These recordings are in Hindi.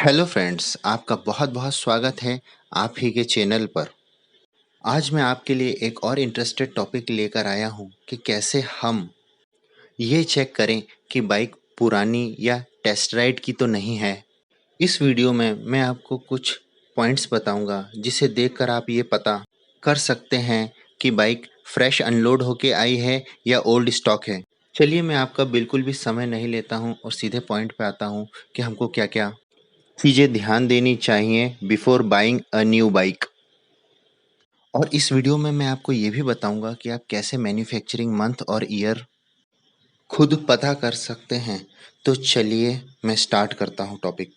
हेलो फ्रेंड्स, आपका बहुत बहुत स्वागत है आप ही के चैनल पर। आज मैं आपके लिए एक और इंटरेस्टेड टॉपिक लेकर आया हूँ कि कैसे हम ये चेक करें कि बाइक पुरानी या टेस्ट राइड की तो नहीं है। इस वीडियो में मैं आपको कुछ पॉइंट्स बताऊंगा जिसे देखकर आप ये पता कर सकते हैं कि बाइक फ्रेश अनलोड होके आई है या ओल्ड स्टॉक है। चलिए, मैं आपका बिल्कुल भी समय नहीं लेता हूँ और सीधे पॉइंट पे आता हूँ कि हमको क्या क्या चीज़ें ध्यान देनी चाहिए before buying a new bike. और इस वीडियो में मैं आपको ये भी बताऊंगा कि आप कैसे मैन्युफैक्चरिंग मंथ और ईयर खुद पता कर सकते हैं। तो चलिए मैं स्टार्ट करता हूँ टॉपिक।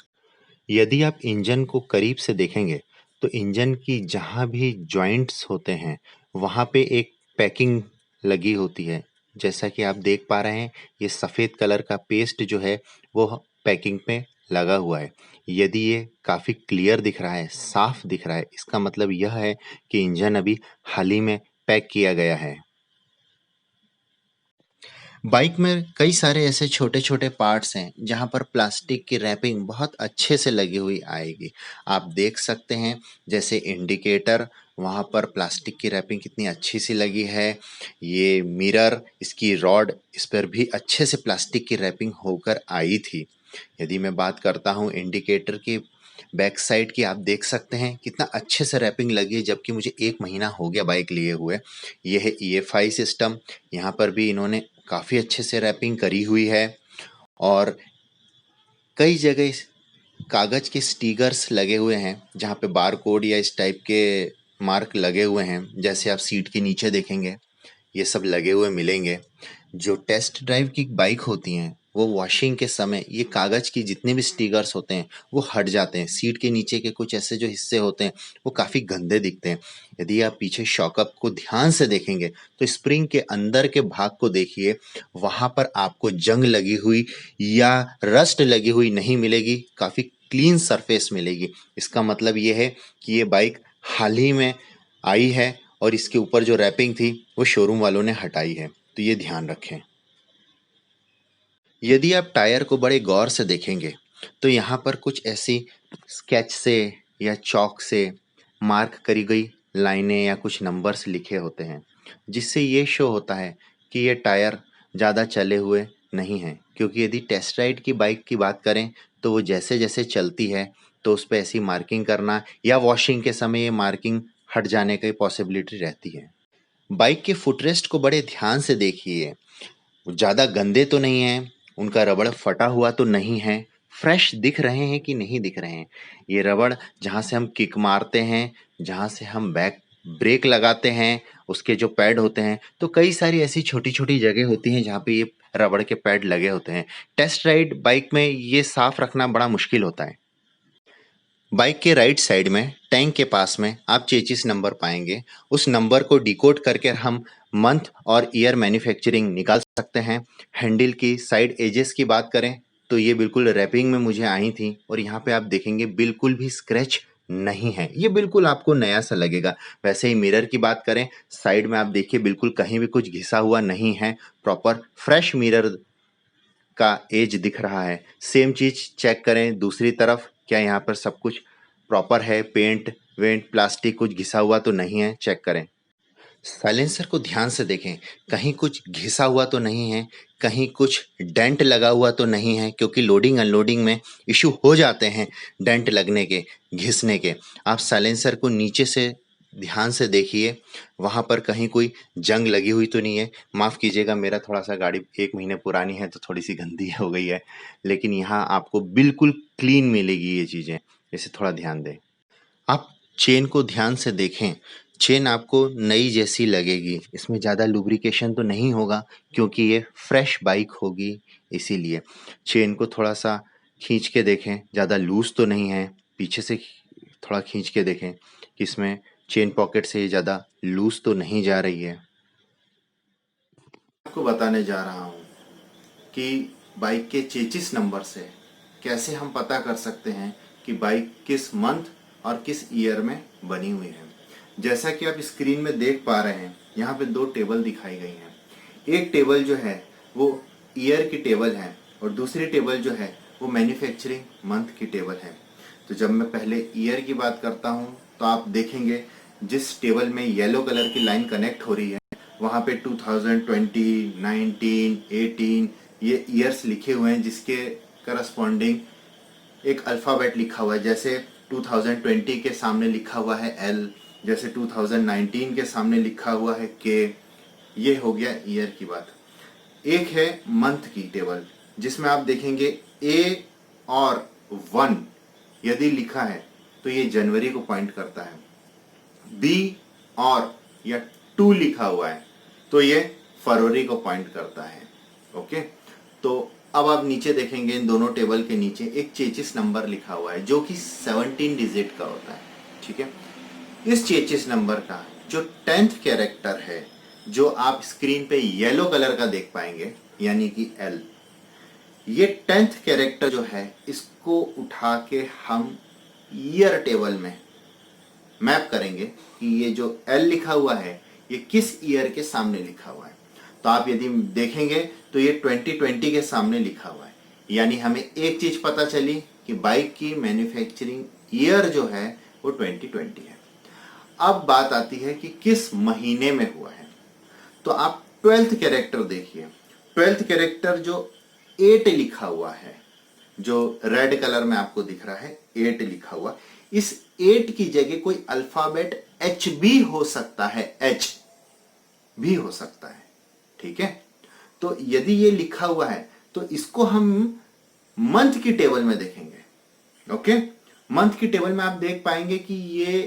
यदि आप इंजन को करीब से देखेंगे तो इंजन की जहाँ भी जॉइंट्स होते हैं वहाँ पे एक पैकिंग लगी होती है। जैसा कि आप देख पा रहे हैं, ये सफ़ेद कलर का पेस्ट जो है वो पैकिंग पे लगा हुआ है। यदि ये काफ़ी क्लियर दिख रहा है, साफ दिख रहा है, इसका मतलब यह है कि इंजन अभी हाल ही में पैक किया गया है। बाइक में कई सारे ऐसे छोटे-छोटे पार्ट्स हैं जहाँ पर प्लास्टिक की रैपिंग बहुत अच्छे से लगी हुई आएगी। आप देख सकते हैं, जैसे इंडिकेटर, वहाँ पर प्लास्टिक की रैपिंग कितनी अच्छी सी लगी है। ये मिरर, इसकी रॉड, इस पर भी अच्छे से प्लास्टिक की रैपिंग होकर आई थी। यदि मैं बात करता हूँ इंडिकेटर की बैक साइड की, आप देख सकते हैं कितना अच्छे से रैपिंग लगी है, जबकि मुझे 1 महीना हो गया बाइक लिए हुए। ये है EFI सिस्टम, यहाँ पर भी इन्होंने काफ़ी अच्छे से रैपिंग करी हुई है। और कई जगह कागज़ के स्टिकर्स लगे हुए हैं जहाँ पे बारकोड या इस टाइप के मार्क लगे हुए हैं। जैसे आप सीट के नीचे देखेंगे, ये सब लगे हुए मिलेंगे। जो टेस्ट ड्राइव की बाइक होती हैं वो वॉशिंग के समय ये कागज़ की जितने भी स्टिकर्स होते हैं वो हट जाते हैं। सीट के नीचे के कुछ ऐसे जो हिस्से होते हैं वो काफ़ी गंदे दिखते हैं। यदि आप पीछे शॉकअप को ध्यान से देखेंगे तो स्प्रिंग के अंदर के भाग को देखिए, वहाँ पर आपको जंग लगी हुई या रस्ट लगी हुई नहीं मिलेगी, काफ़ी क्लीन सरफेस मिलेगी। इसका मतलब ये है कि ये बाइक हाल ही में आई है और इसके ऊपर जो रैपिंग थी वो शोरूम वालों ने हटाई है, तो ये ध्यान रखें। यदि आप टायर को बड़े गौर से देखेंगे तो यहाँ पर कुछ ऐसी स्केच से या चॉक से मार्क करी गई लाइनें या कुछ नंबर्स लिखे होते हैं, जिससे ये शो होता है कि ये टायर ज़्यादा चले हुए नहीं हैं। क्योंकि यदि टेस्ट राइड की बाइक की बात करें तो वो जैसे जैसे चलती है तो उस पर ऐसी मार्किंग करना या वॉशिंग के समय ये मार्किंग हट जाने की पॉसिबिलिटी रहती है। बाइक के फुटरेस्ट को बड़े ध्यान से देखिए, ज़्यादा गंदे तो नहीं हैं, उनका रबड़ फटा हुआ तो नहीं है, फ्रेश दिख रहे हैं कि नहीं दिख रहे हैं। ये रबड़ जहाँ से हम किक मारते हैं, जहाँ से हम बैक ब्रेक लगाते हैं, उसके जो पैड होते हैं, तो कई सारी ऐसी छोटी-छोटी जगह होती हैं जहाँ पे ये रबड़ के पैड लगे होते हैं। टेस्ट राइड बाइक में ये साफ रखना बड़ा मुश्किल होता है। बाइक के राइट साइड में टैंक के पास में आप चेसिस नंबर पाएंगे। उस नंबर को डिकोड करके हम मंथ और ईयर मैन्युफैक्चरिंग निकाल सकते हैं। हैंडल की साइड एजेस की बात करें तो ये बिल्कुल रैपिंग में मुझे आई थी और यहाँ पे आप देखेंगे बिल्कुल भी स्क्रैच नहीं है, ये बिल्कुल आपको नया सा लगेगा। वैसे ही मिरर की बात करें, साइड में आप देखिए बिल्कुल कहीं भी कुछ घिसा हुआ नहीं है, प्रॉपर फ्रेश मिरर का एज दिख रहा है। सेम चीज़ चेक करें दूसरी तरफ, क्या यहाँ पर सब कुछ प्रॉपर है, पेंट वेंट प्लास्टिक कुछ घिसा हुआ तो नहीं है, चेक करें। साइलेंसर को ध्यान से देखें, कहीं कुछ घिसा हुआ तो नहीं है, कहीं कुछ डेंट लगा हुआ तो नहीं है, क्योंकि लोडिंग अनलोडिंग में इशू हो जाते हैं डेंट लगने के, घिसने के। आप साइलेंसर को नीचे से ध्यान से देखिए, वहाँ पर कहीं कोई जंग लगी हुई तो नहीं है। माफ़ कीजिएगा, मेरा थोड़ा सा गाड़ी 1 महीने पुरानी है तो थोड़ी सी गंदी हो गई है, लेकिन यहाँ आपको बिल्कुल क्लीन मिलेगी ये चीज़ें, इसे थोड़ा ध्यान दें। आप चेन को ध्यान से देखें, चेन आपको नई जैसी लगेगी, इसमें ज़्यादा लुब्रिकेशन तो नहीं होगा क्योंकि ये फ्रेश बाइक होगी, इसीलिए। चेन को थोड़ा सा खींच के देखें, ज़्यादा लूज़ तो नहीं है, पीछे से थोड़ा खींच के देखें कि इसमें चेन पॉकेट से ज़्यादा लूज़ तो नहीं जा रही है। आपको बताने जा रहा हूँ कि बाइक के चेसिस नंबर से कैसे हम पता कर सकते हैं कि बाइक किस मंथ और किस ईयर में बनी हुई है। जैसा कि आप स्क्रीन में देख पा रहे हैं, यहाँ पे 2 टेबल दिखाई गई हैं। एक टेबल जो है वो ईयर की टेबल है और दूसरी टेबल जो है वो मैन्युफैक्चरिंग मंथ की टेबल है। तो जब मैं पहले ईयर की बात करता हूँ तो आप देखेंगे जिस टेबल में येलो कलर की लाइन कनेक्ट हो रही है वहाँ पे 2020, 19, 18 ये ईयर्स लिखे हुए हैं, जिसके करस्पॉन्डिंग एक अल्फ़ाबेट लिखा हुआ है। जैसे 2020 के सामने लिखा हुआ है L, जैसे 2019 के सामने लिखा हुआ है K। ये हो गया ईयर की बात। एक है मंथ की टेबल, जिसमें आप देखेंगे A और 1 यदि लिखा है तो ये जनवरी को पॉइंट करता है। B और या 2 लिखा हुआ है तो ये फरवरी को पॉइंट करता है। ओके, तो अब आप नीचे देखेंगे इन दोनों टेबल के नीचे एक चेचिस नंबर लिखा हुआ है जो कि 17 डिजिट का होता है। ठीक है, इस चेचिस नंबर का जो 10th कैरेक्टर है, जो आप स्क्रीन पे येलो कलर का देख पाएंगे, यानी कि L, ये 10th कैरेक्टर जो है इसको उठा के हम ईयर टेबल में मैप करेंगे कि ये जो L लिखा हुआ है ये किस ईयर के सामने लिखा हुआ है। तो आप यदि देखेंगे तो ये 2020 के सामने लिखा हुआ है, यानी हमें एक चीज पता चली कि बाइक की मैन्युफैक्चरिंग ईयर जो है वो 2020 है। अब बात आती है कि किस महीने में हुआ है। तो आप 12th कैरेक्टर देखिए। 12th कैरेक्टर जो 8 लिखा हुआ है, जो रेड कलर में आपको दिख रहा है 8 लिखा हुआ, इस 8 की जगह कोई अल्फाबेट H भी हो सकता है, H भी हो सकता है। ठीक है, तो यदि ये लिखा हुआ है तो इसको हम मंथ की टेबल में देखेंगे। ओके, मंथ की टेबल में आप देख पाएंगे कि ये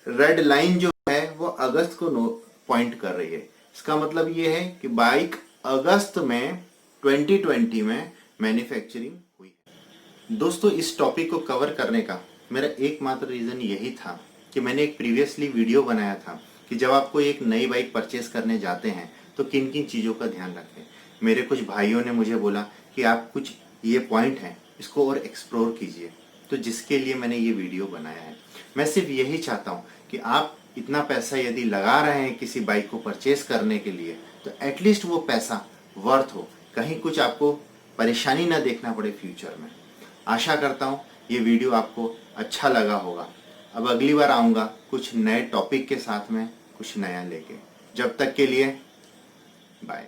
रेड लाइन जो है वो अगस्त को पॉइंट कर रही है। इसका मतलब ये है कि बाइक अगस्त में 2020 में मैन्युफैक्चरिंग हुई है। दोस्तों, इस टॉपिक को कवर करने का मेरा एकमात्र रीजन यही था कि मैंने एक प्रीवियसली वीडियो बनाया था कि जब आप कोई एक नई बाइक परचेस करने जाते हैं तो किन किन चीज़ों का ध्यान रखें। मेरे कुछ भाइयों ने मुझे बोला कि आप कुछ ये पॉइंट हैं इसको और एक्सप्लोर कीजिए, तो जिसके लिए मैंने ये वीडियो बनाया है। मैं सिर्फ यही चाहता हूँ कि आप इतना पैसा यदि लगा रहे हैं किसी बाइक को परचेस करने के लिए तो एटलीस्ट वो पैसा वर्थ हो, कहीं कुछ आपको परेशानी ना देखना पड़े फ्यूचर में। आशा करता हूँ ये वीडियो आपको अच्छा लगा होगा। अब अगली बार आऊँगा कुछ नए टॉपिक के साथ में, कुछ नया लेके। जब तक के लिए बाय।